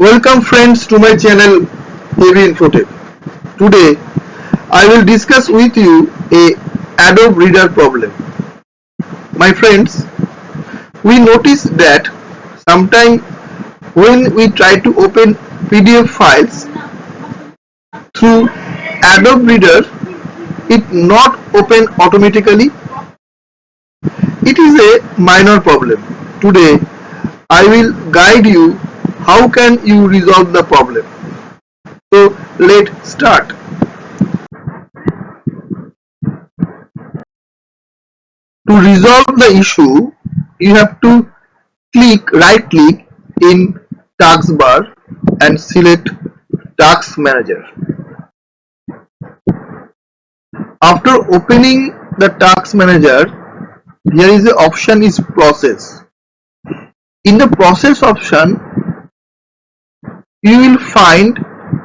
Welcome friends to my channel Heavy Infotech. Today I will discuss with you a Adobe Reader problem. My friends, we notice that sometimes when we try to open PDF files through Adobe Reader, it not open automatically. It is a minor problem. Today I will guide you how can you resolve the problem. So let's start. To resolve the issue, you have to right click in taskbar and select Task Manager. After opening the Task Manager, here is the option is Process. In the Process option, you will find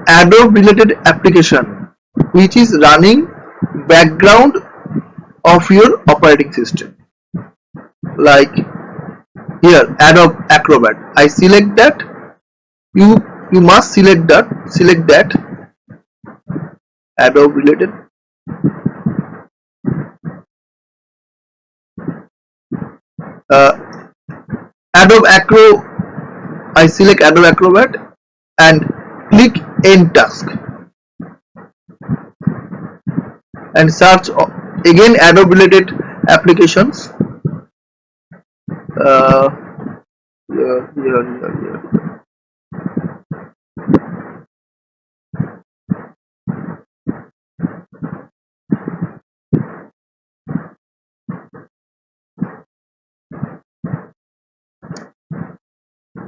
Adobe related application which is running background of your operating system. Like here Adobe Acrobat. I select that. You must select that Adobe related. Adobe Acro. I select Adobe Acrobat and click End Task and search again Adobe related applications.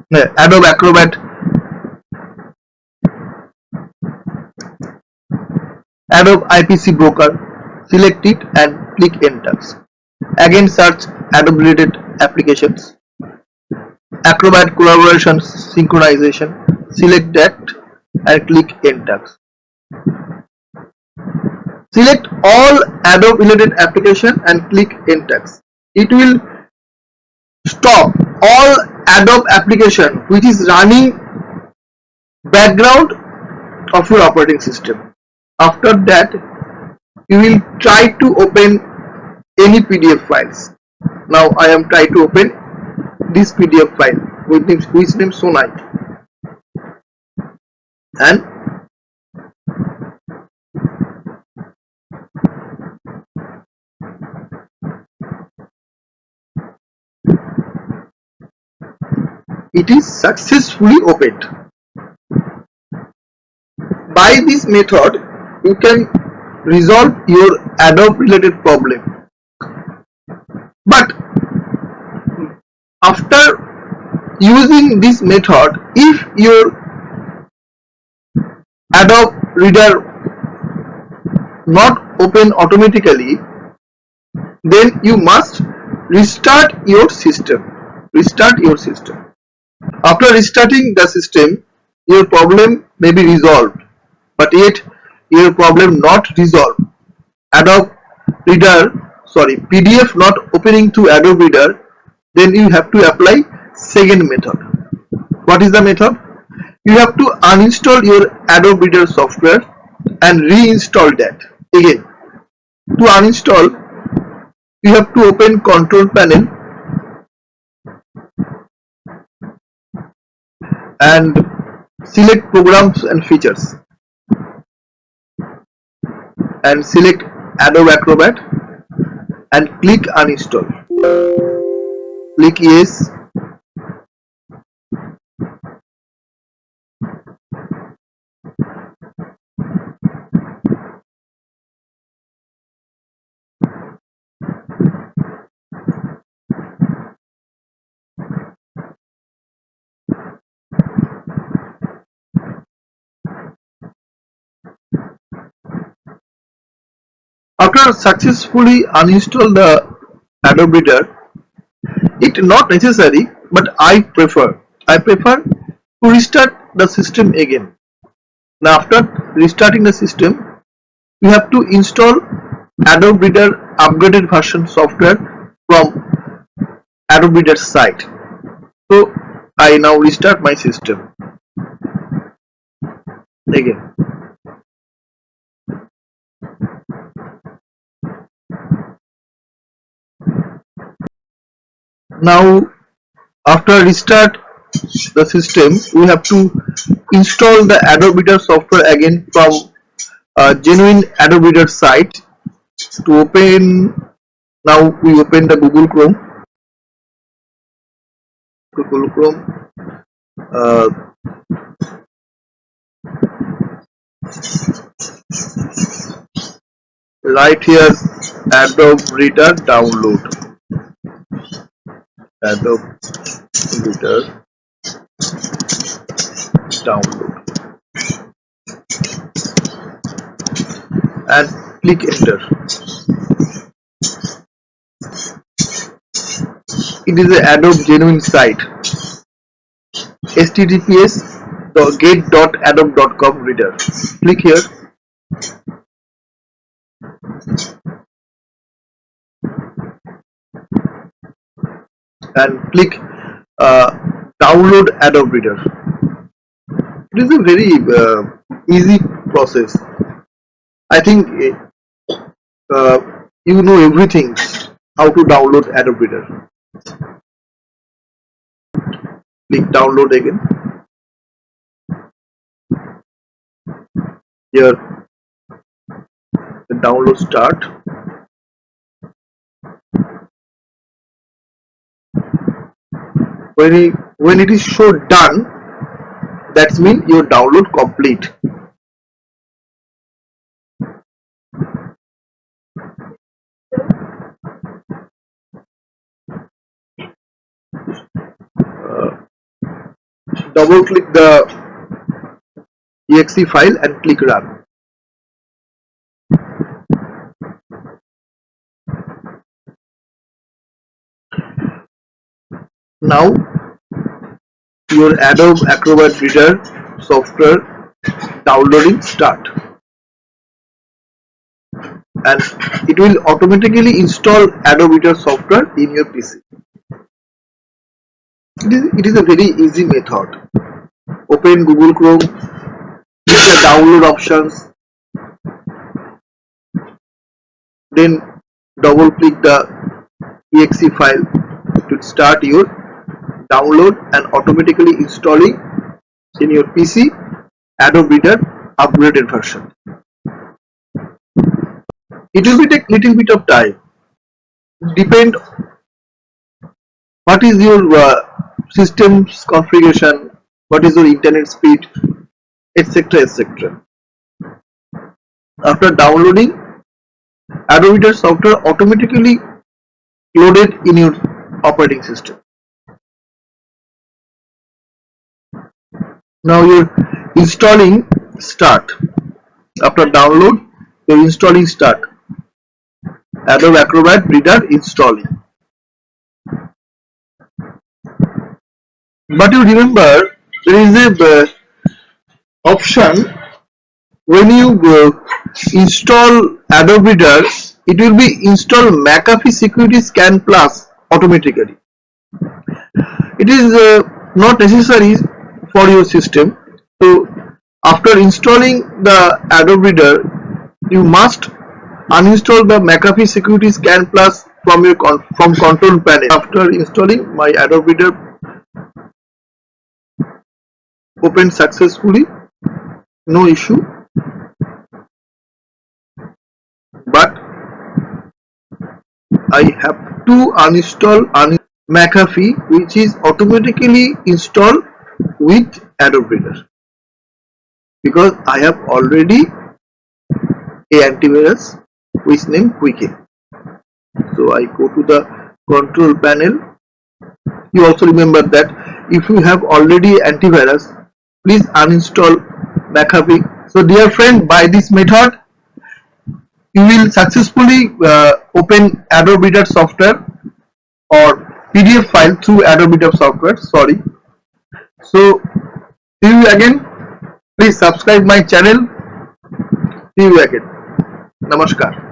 Here. Adobe Acrobat, Adobe IPC Broker, select it and click Enter. Again search Adobe related applications, Acrobat Collaboration Synchronization, select that and click Enter. Select all Adobe related application and click Enter. It will stop all Adobe application which is running background of your operating system. After that, you will try to open any PDF files. Now I am trying to open this PDF file which name Sonai, and it is successfully opened. By this method, you can resolve your Adobe related problem. But after using this method, if your Adobe Reader not open automatically, then you must restart your system. After restarting the system, your problem may be resolved, but yet your problem not resolved. Adobe Reader, PDF not opening to Adobe Reader, then you have to apply second method. What is the method? You have to uninstall your Adobe Reader software and reinstall that again. To uninstall, you have to open Control Panel and select Programs and Features and select Adobe Acrobat and click Uninstall. Click Yes. After successfully uninstall the Adobe Reader, it not necessary, but I prefer to restart the system again. Now after restarting the system, you have to install Adobe Reader upgraded version software from Adobe Reader site. So I now restart my system. again. Now after restart the system, we have to install the Adobe Reader software again from a genuine Adobe Reader site. To open, now we open the Google Chrome, uh, right here Adobe Reader Adobe Reader download and click enter. It is a Adobe genuine site. https://get.adobe.com reader. Click here and click download Adobe Reader. It is a very easy process. I think uh, you know everything how to download Adobe Reader. Click download again. Here the download start. When it is shown done, that means your download complete. Double click the exe file and click run. Now your Adobe Acrobat Reader software downloading start, and it will automatically install Adobe Reader software in your PC. It is a very easy method. Open Google Chrome, click the download options, then double click the exe file to start your download and automatically installing in your PC Adobe Reader upgraded version. It will take little bit of time. Depend what is your system's configuration, what is your internet speed, etc. etc. After downloading, Adobe Reader software automatically loaded in your operating system. Now your installing start. After download, your installing start. Adobe Acrobat Reader installing. But you remember there is a option when you install Adobe Reader, it will be install McAfee Security Scan Plus automatically. It is not necessary for your system. So after installing the Adobe Reader, you must uninstall the McAfee Security Scan Plus from your control panel. After installing, my Adobe Reader opened successfully, no issue. But I have to uninstall McAfee, which is automatically installed with Adobe Reader, because I have already a antivirus which name Quicken. So I go to the control panel. You also remember that if you have already antivirus, please uninstall McAfee. So dear friend, by this method you will successfully open Adobe Reader software or PDF file through Adobe Reader software. Sorry. So see you again. Please subscribe my channel. See you again. Namaskar.